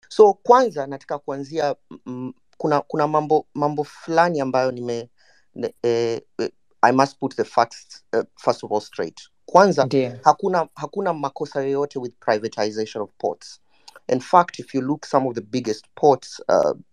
So kwanza nataka kuanzia kuna mambo fulani ambayo I must put the facts first of all straight. Kwanza Ndiyo. hakuna makosa yoyote with privatization of ports. In fact, if you look some of the biggest ports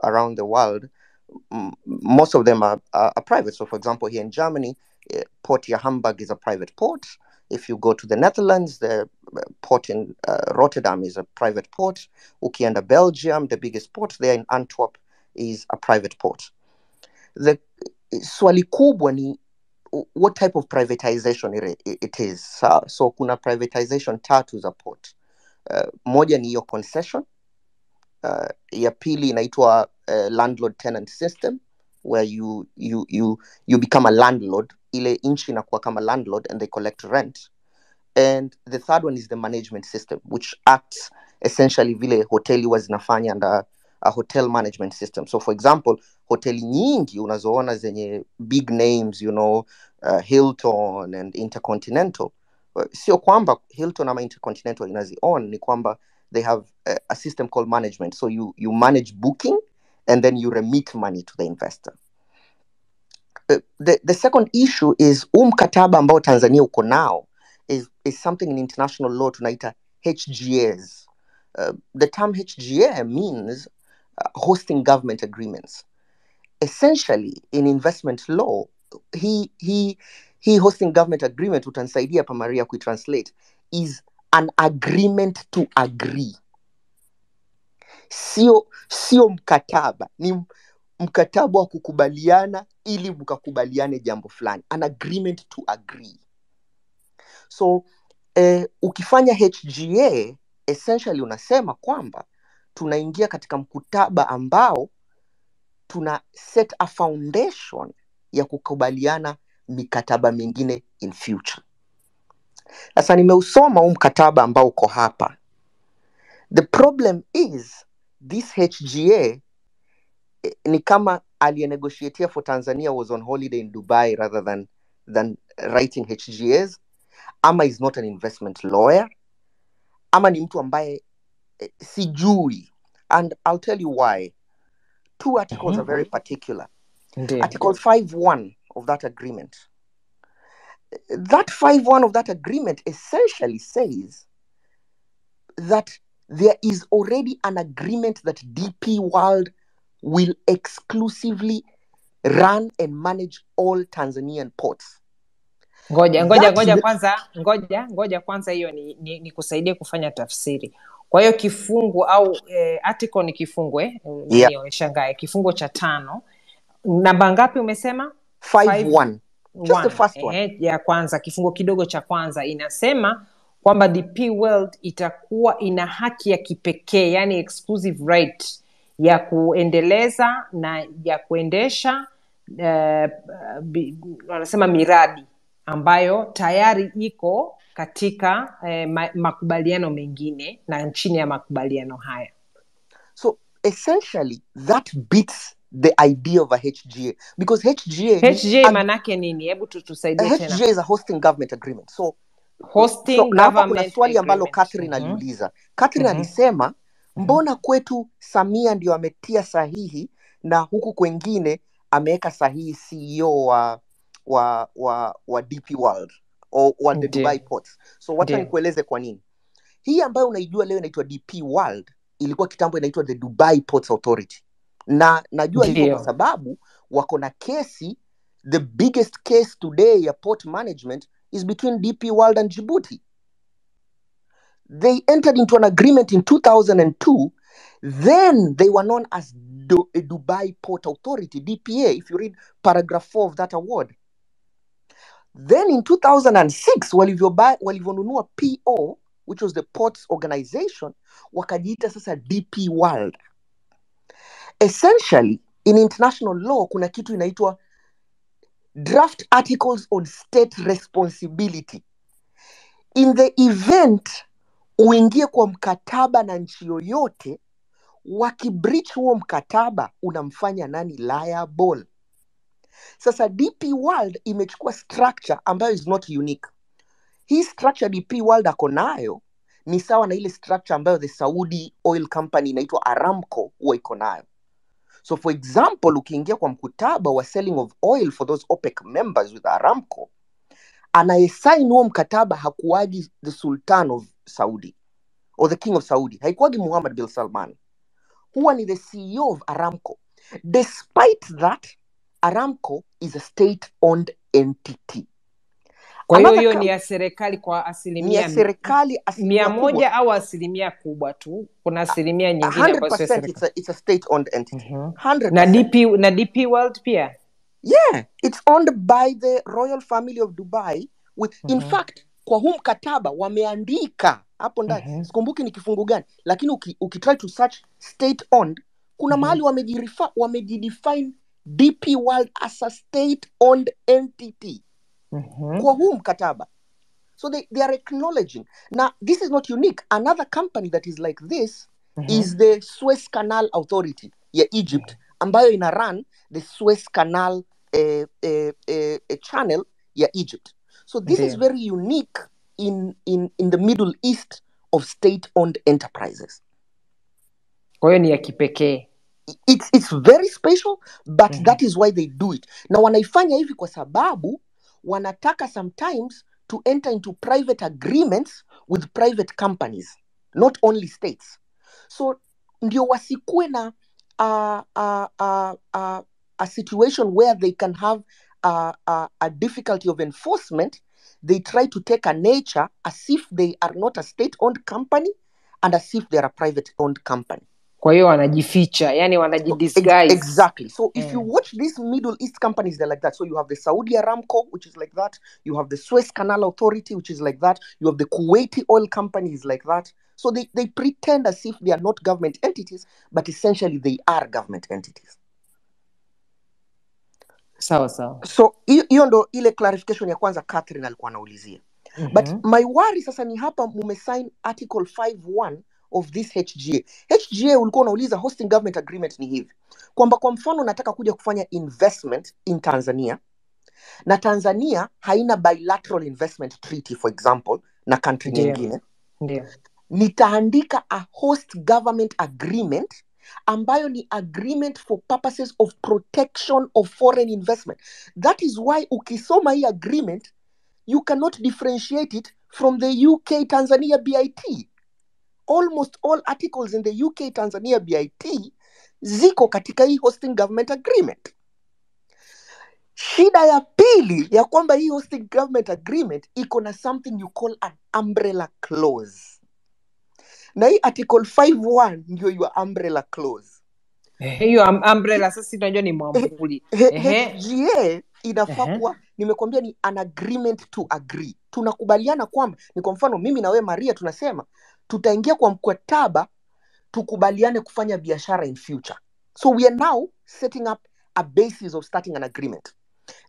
around the world, most of them are private. So for example, here in Germany, Port ya Hamburg is a private port. If you go to the Netherlands, the port in Rotterdam is a private port. Ukienda Belgium, the biggest port there in Antwerp is a private port. The swali kubwa ni what type of privatization it is. So kuna privatization tatu za port. Moja ni hiyo concession. Ya pili inaitwa landlord tenant system, where you become a landlord, ile nchi inakuwa kama landlord and they collect rent. And the third one is the management system, which acts essentially vile hoteli huwa zinafanya under a hotel management system. So for example, hoteli nyingi unazoona zenye big names, Hilton and Intercontinental, sio kwamba Hilton ama Intercontinental inazi-own, ni kwamba they have a system called management. So you manage booking and then you remit money to the investor. The second issue is mkataba ambao Tanzania uko nao is something in international law tunaita HGAs. The term HGA means hosting government agreements. Essentially, in investment law, he hosting government agreement, utanisaidia pa Maria kuitranslate, is an agreement to agree. Sio mkataba, ni mkataba wa kukubaliana ili mkakubaliane jambo fulani. An agreement to agree. So ukifanya HGA, essentially unasema kwamba tunaingia katika mkataba ambao tuna set a foundation ya kukubaliana mikataba mingine in future. Sasa nimeusoma mkataba ambao uko hapa. The problem is this HGA ni kama aliyenegotiatea for Tanzania was on holiday in Dubai rather than writing HGAs, ama is not an investment lawyer, ama ni mtu ambaye sijui. And I'll tell you why. Two articles are very particular. Ndiyo. Article 5.1 of that agreement. That 5.1 of that agreement essentially says that there is already an agreement that DP World will exclusively run and manage all Tanzanian ports. Ngoja kwanza hiyo ni kusaidie kufanya tafsiri. Kwa hiyo kifungu au article ni kifungu shangae kifungu cha 5. Namba ngapi umesema? 5.1. Just the first one. Ya kwanza, kifungu kidogo cha kwanza inasema kwamba DP World itakuwa ina haki ya kipekee, yani exclusive right ya kuendeleza na ya kuendesha wanasema miradi ambayo tayari iko katika makubaliano mengine na chini ya makubaliano haya. So essentially that beats the idea of a HGA, because HGA manake nini? Hebu tusaidie tena. HGA is a hosting government agreement. So hosting government kuna swali ambalo Catherine aliuliza. Catherine alisema mbona kwetu Samia ndio ametia sahihi na huku kwengine ameweka sahihi CEO wa DP World or the Dubai ports. So wacha nikueleze kwa nini. Hii ambayo unaijua leo inaitwa DP World ilikuwa kitambo inaitwa the Dubai Ports Authority. Na najua hivyo kwa sababu wako na kesi. The biggest case today ya port management is between DP World and Djibouti. They entered into an agreement in 2002. Then they were known as Dubai Port Authority, DPA, if you read paragraph 4 of that award. Then in 2006, walivyonunua PO, which was the ports organization, wakajiita sasa DP World. Essentially, in international law, kuna kitu inaitwa draft articles on state responsibility. In the event uingie kwa mkataba na nchi yoyote, wakibreach huo mkataba unamfanya nani liable? Sasa DP World imechukua structure ambayo is not unique. Hii structure DP World ako nayo ni sawa na ile structure ambayo the Saudi oil company inaitwa Aramco huwa iko nayo. So for example, ukiingia kwa mkataba wa selling of oil for those OPEC members with Aramco, anayesign huo mkataba hakuwaji the Sultan of Saudi or the King of Saudi, haikuwaji Muhammad bin Salman, huwa ni the CEO of Aramco. Despite that, Aramco is a state-owned entity. Kwa hiyo ni ya serikali kwa asilimia ni ya serikali asilimia 100 au asilimia kubwa tu? Kuna asilimia nyingine ambayo sio serikali. It's a state-owned entity. 100%. Na DP World pia? Yeah, it's owned by the royal family of Dubai with in fact kwa huu mkataba wameandika hapo ndani, sikumbuki ni kifungu gani, lakini ukitry to search state owned, kuna mahali wamejidefine DP World as a state owned entity kwa huu mkataba. So they are acknowledging. Now this is not unique. Another company that is like this is the Suez Canal Authority ya Egypt, ambayo ina run the Suez Canal channel ya Egypt. So this is very unique in the Middle East of state-owned enterprises. Kwa hiyo ni ya kipekee. It's very special, but that is why they do it. Na wanaifanya hivi kwa sababu wanataka sometimes to enter into private agreements with private companies, not only states. So ndio wasikue na a situation where they can have a difficulty of enforcement. They try to take a nature as if they are not a state-owned company and as if they are a private-owned company. Kwa hiyo wanajificha, yani wanajidisguise. Exactly. So if you watch these Middle East companies, they're like that. So you have the Saudi Aramco, which is like that. You have the Suez Canal Authority, which is like that. You have the Kuwaiti oil companies like that. So they pretend as if they are not government entities, but essentially they are government entities. Sawa sawa. So hiyo ndo ile clarification ya kwanza Catherine alikuwa anaulizia. But my worry sasa ni hapa mumesign article 5.1 of this HGA. HGA ulikuwa unauliza hosting government agreement ni hivi. Kwamba kwa mfano nataka kuja kufanya investment in Tanzania, na Tanzania haina bilateral investment treaty for example na country nyingine. Ndio. Nitaandika a host government agreement ambayo ni agreement for purposes of protection of foreign investment. That is why ukisoma hii agreement you cannot differentiate it from the UK Tanzania BIT. Almost all articles in the UK Tanzania BIT ziko katika hii hosting government agreement. Shida ya pili ya kwamba hii hosting government agreement iko na something you call an umbrella clause. Na hii article 5.1 ndio your umbrella clause. Hiyo umbrella sasa tunajua ni mwambuli. HGA inafaa kuwa, nimekwambia ni an agreement to agree. Tunakubaliana kwamba ni kwa mfano mimi na wewe Maria tunasema tutaingia kwa mkataba tukubaliane kufanya biashara in future. So we are now setting up a basis of starting an agreement.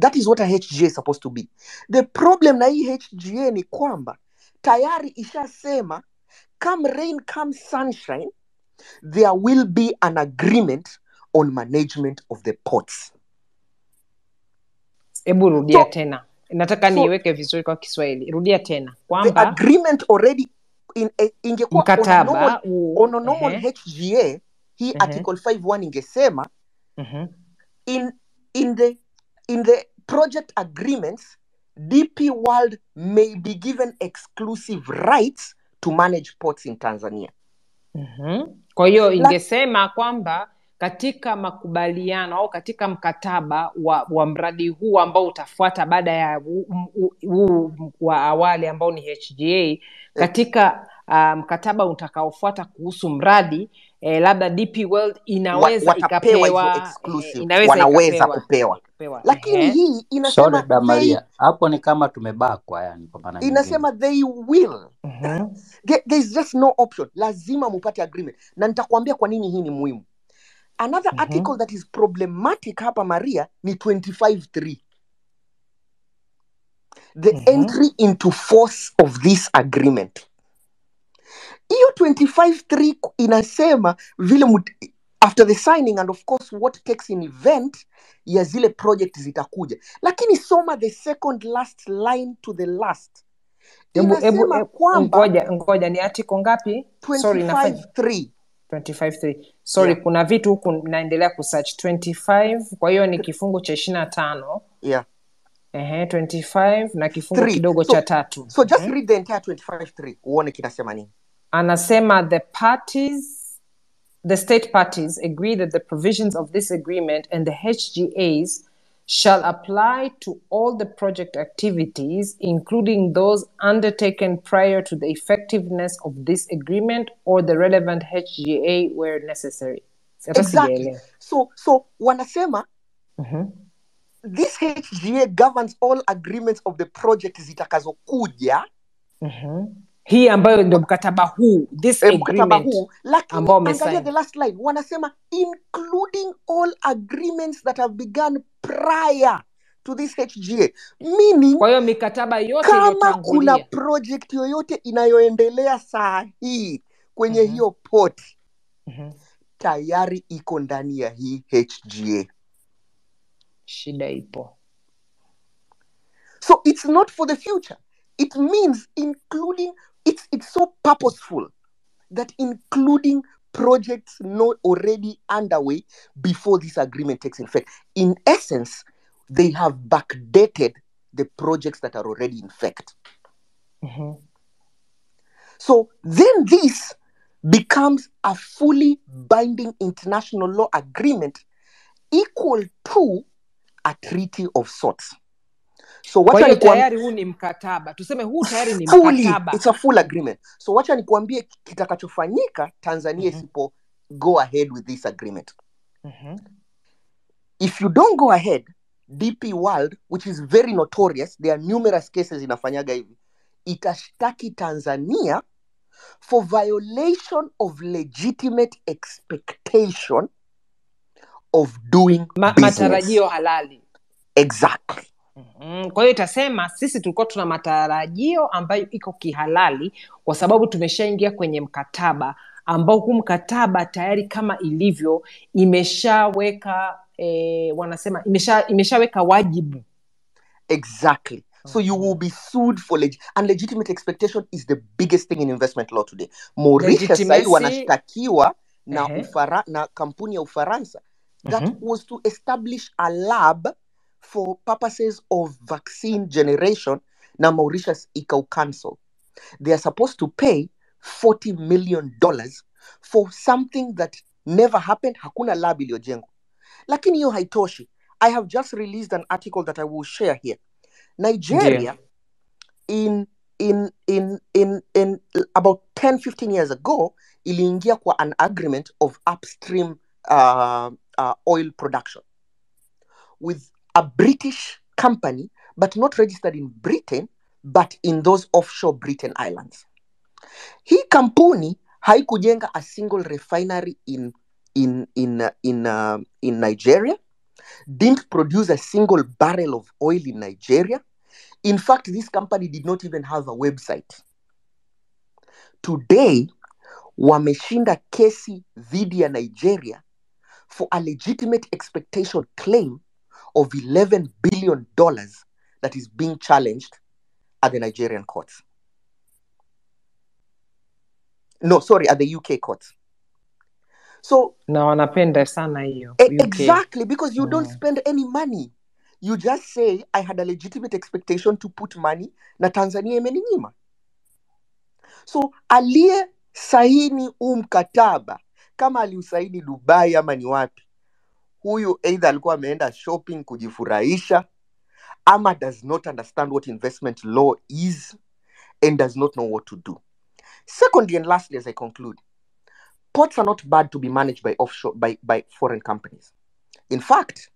That is what a HGA is supposed to be. The problem na hii HGA ni kwamba tayari ishasema come rain come sunshine there will be an agreement on management of the ports. Ebu rudia tena. Nataka niweke vizuri kwa Kiswahili. Rudia tena. Kwamba the agreement already ingekuwa mkataba on a normal HGA hii article 5.1 ingesema in the project agreements DP World may be given exclusive rights to manage ports in Tanzania. Kwa hiyo ingesema kwamba katika makubaliano au katika mkataba wa mradi huu ambao utafuata baada ya huu wa awali ambao ni HGA, katika mkataba utakaofuata kuhusu mradi labda DP World inaweza ikapewa exclusive, wanaweza kupewa. Lakini hii inasema Maria, hapo ni kama tumebakwa yani kwa maana inasema they will. There's just no option. Lazima mupate agreement. Na nitakwambia kwa nini hii ni muhimu. Another article that is problematic hapa Maria ni 25.3. The entry into force of this agreement. Hiyo 25.3 inasema vile after the signing and of course what takes in event ya zile project zitakuja. Lakini soma the second last line to the last. inasema kwamba ngoja ni article ngapi? Sorry, nafanya 25.3. 25.3. Sorry, Yeah. kuna vitu huku naendelea kusearch 25, kwa hiyo ni kifungu cha 25. Yeah. 25 na kifungu 3. kidogo cha 3. So just read the entire 25.3 uone kinasema nini. Anasema the state parties agree that the provisions of this agreement and the HGAs shall apply to all the project activities, including those undertaken prior to the effectiveness of this agreement or the relevant HGA where necessary. Exactly. So wanasema this HGA governs all agreements of the project zitakazokuja. Hii ambayo ndio mkataba huu, this mkataba agreement huu, lakini ambao angalia the last line, wanasema including all agreements that have begun prior to this HGA, meaning kwa hiyo mikataba yote kama iliyotangulia, kuna project yoyote inayoendelea saa hii kwenye hiyo port tayari iko ndani ya hii HGA. Shida ipo. So it's not for the future. It means including, it's so purposeful that including projects not already underway before this agreement takes effect. In essence, they have backdated the projects that are already in effect. So then this becomes a fully binding international law agreement equal to a treaty of sorts. So kwa hiyo tayari huu ni mkataba. Tuseme huu tayari ni mkataba. It's a full agreement. So wacha nikuambie kitakachofanyika Tanzania isipo go ahead with this agreement. If you don't go ahead, DP World, which is very notorious, there are numerous cases inafanyaga hivi, itashtaki Tanzania for violation of legitimate expectation of doing business. Matarajio halali. Exactly. Kwa hiyo itasema sisi tulikuwa tuna matarajio ambayo iko kihalali kwa sababu tumeshaingia kwenye mkataba ambao huu mkataba tayari kama ilivyo imeshaweka wanasema imeshaweka wajibu. Exactly. So you will be sued for and legitimate expectation is the biggest thing in investment law today. Mauritius side wanashtakiwa na kampuni ya Ufaransa that was to establish a lab for purposes of vaccine generation, na Mauritius cancel. They are supposed to pay $40 million for something that never happened. Hakuna lab iliyojengwa. Lakini hiyo haitoshi. I have just released an article that I will share here. Nigeria, in about 10-15 years ago, iliingia kwa an agreement of upstream oil production with a British company, but not registered in Britain, but in those offshore Britain islands. Hii kampuni haikujenga a single refinery in Nigeria, didn't produce a single barrel of oil in Nigeria. In fact, this company did not even have a website. Today, wameshinda kesi dhidi ya Nigeria for a legitimate expectation claim of $11 billion that is being challenged at the Nigerian courts. No, sorry, at the UK courts. So, na wanapenda sana hiyo exactly, because you don't spend any money. You just say, I had a legitimate expectation to put money, na Tanzania imeninyima. So, aliye saini mkataba, kama aliusaini Dubai ama ni wapi, huyu either alikuwa ameenda shopping kujifurahisha, ama does not understand what investment law is, and does not know what to do. Secondly and lastly, as I conclude, ports are not bad to be managed by foreign companies. In fact,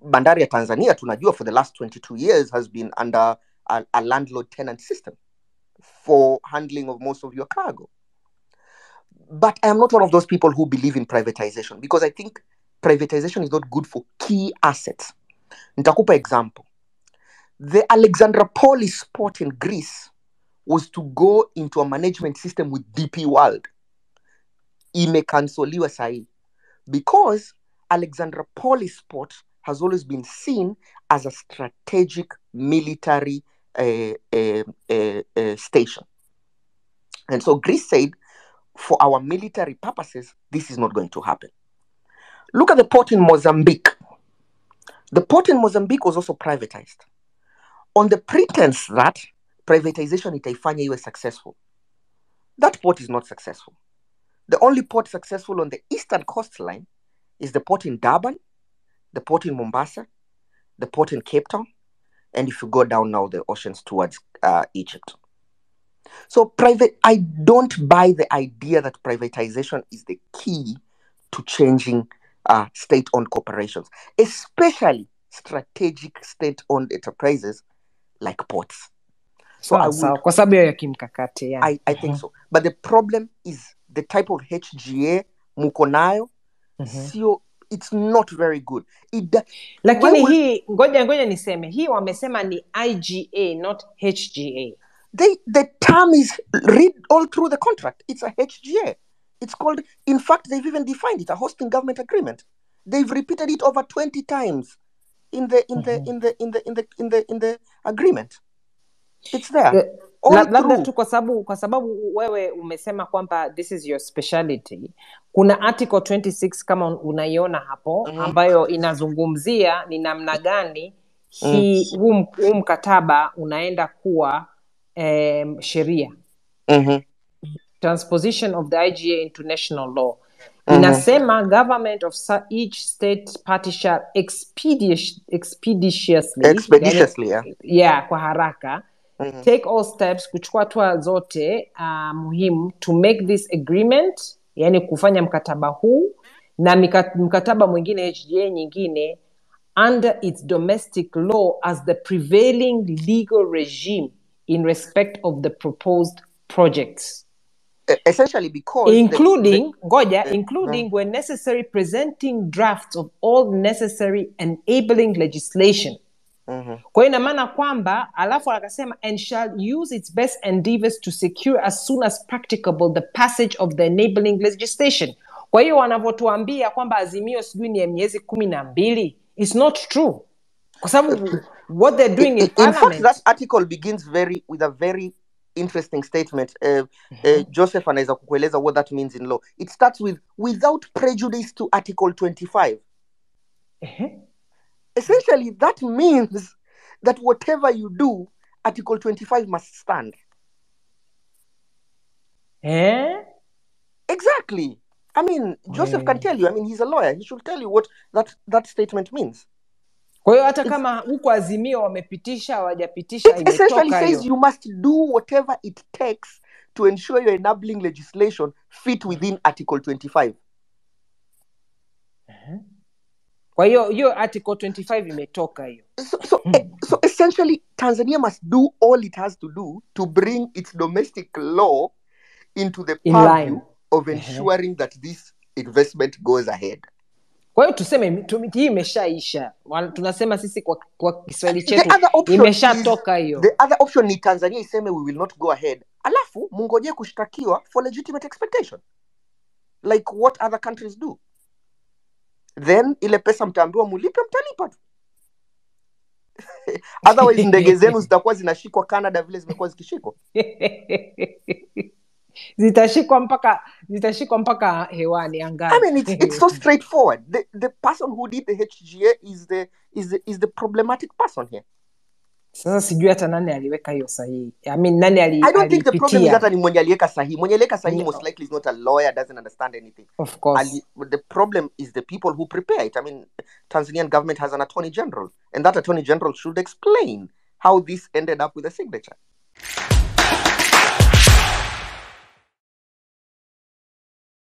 Bandari ya Tanzania, tunajua, for the last 22 years has been under a landlord-tenant system for handling of most of your cargo. But I am not one of those people who believe in privatization, because I think privatization is not good for key assets. Nitakupa example. The Alexandroupolis port in Greece was to go into a management system with DP World. Imekansoliwa sahi, because Alexandroupolis port has always been seen as a strategic military station. And so Greece said, for our military purposes, this is not going to happen. Look at the port in Mozambique. The port in Mozambique was also privatized on the pretense that privatization itaifanya iwe successful. That port is not successful. The only port successful on the eastern coastline is the port in Durban, the port in Mombasa, the port in Cape Town, and if you go down now the oceans towards Egypt. So I don't buy the idea that privatization is the key to changing state-owned corporations, especially strategic state-owned enterprises like ports. So kwa sababu ya kimkakati, yeah. I think so. But the problem is the type of HGA muko nayo, it's not very good. Lakini hii ngoja niseme, hii wamesema ni IGA, not HGA. The term is read all through the contract. It's a HGA. It's called, in fact, they've even defined it, a hosting government agreement. They've repeated it over 20 times in the agreement. It's there. Labda tu kwa sababu wewe umesema kwamba this is your specialty. Kuna article 26 kama unaiona hapo, ambayo inazungumzia ni namna gani huu mkataba unaenda kuwa sheria. Transposition of the IGA into national law. Inasema government of each state party shall expeditiously, kwa haraka, take all steps, kuchukua hatua zote muhimu to make this agreement, yani kufanya mkataba huu na mkataba mwingine HGA nyingine under its domestic law as the prevailing legal regime in respect of the proposed projects. Essentially because including when necessary presenting drafts of all necessary enabling legislation. Kwa ina maana kwamba alafu akasema and shall use its best endeavors to secure as soon as practicable the passage of the enabling legislation. Kwa hiyo wanavyotuambia kwamba azimio sijui ni miezi 12, it's not true. Kwa sababu what they're doing in parliament. In fact, that article begins with a very interesting statement. Joseph anaweza kukueleza what that means in law. It starts with, without prejudice to Article 25. Essentially, that means that whatever you do, Article 25 must stand. Exactly. I mean, Joseph can tell you. I mean, he's a lawyer. He should tell you what that statement means. Kwa hiyo hata kama huko azimio wamepitisha hawajapitisha imetoka hiyo. Essentially says you must do whatever it takes to ensure your enabling legislation fit within Article 25. Kwa hiyo Article 25 imetoka hiyo. So essentially Tanzania must do all it has to do to bring its domestic law into the purview of ensuring that this investment goes ahead. Kwa hiyo tuseme hii imeshaisha. Tunasema sisi kwa Kiswahili chetu imeshatoka hiyo. The other option ni Tanzania iseme we will not go ahead. Alafu mungoje kushtakiwa for legitimate expectation. Like what other countries do. Then ile pesa mtaambiwa mulipe, mtalipa tu. Otherwise ndege zenu zitakuwa zinashikwa Canada vile zimekuwa zikishikwa. Zitashikwa mpaka hewani angani. I mean it's so straightforward. The person who did the HGA is the problematic person here. Sasa sijui hata nani aliweka hiyo sahihi. I mean nani alipitia. I don't think the problem is hata ni mwenye aliweka sahihi. Mwenye aliweka sahihi most likely is not a lawyer, doesn't understand anything. Of course. The problem is the people who prepare it. I mean, Tanzanian government has an attorney general, and that attorney general should explain how this ended up with a signature.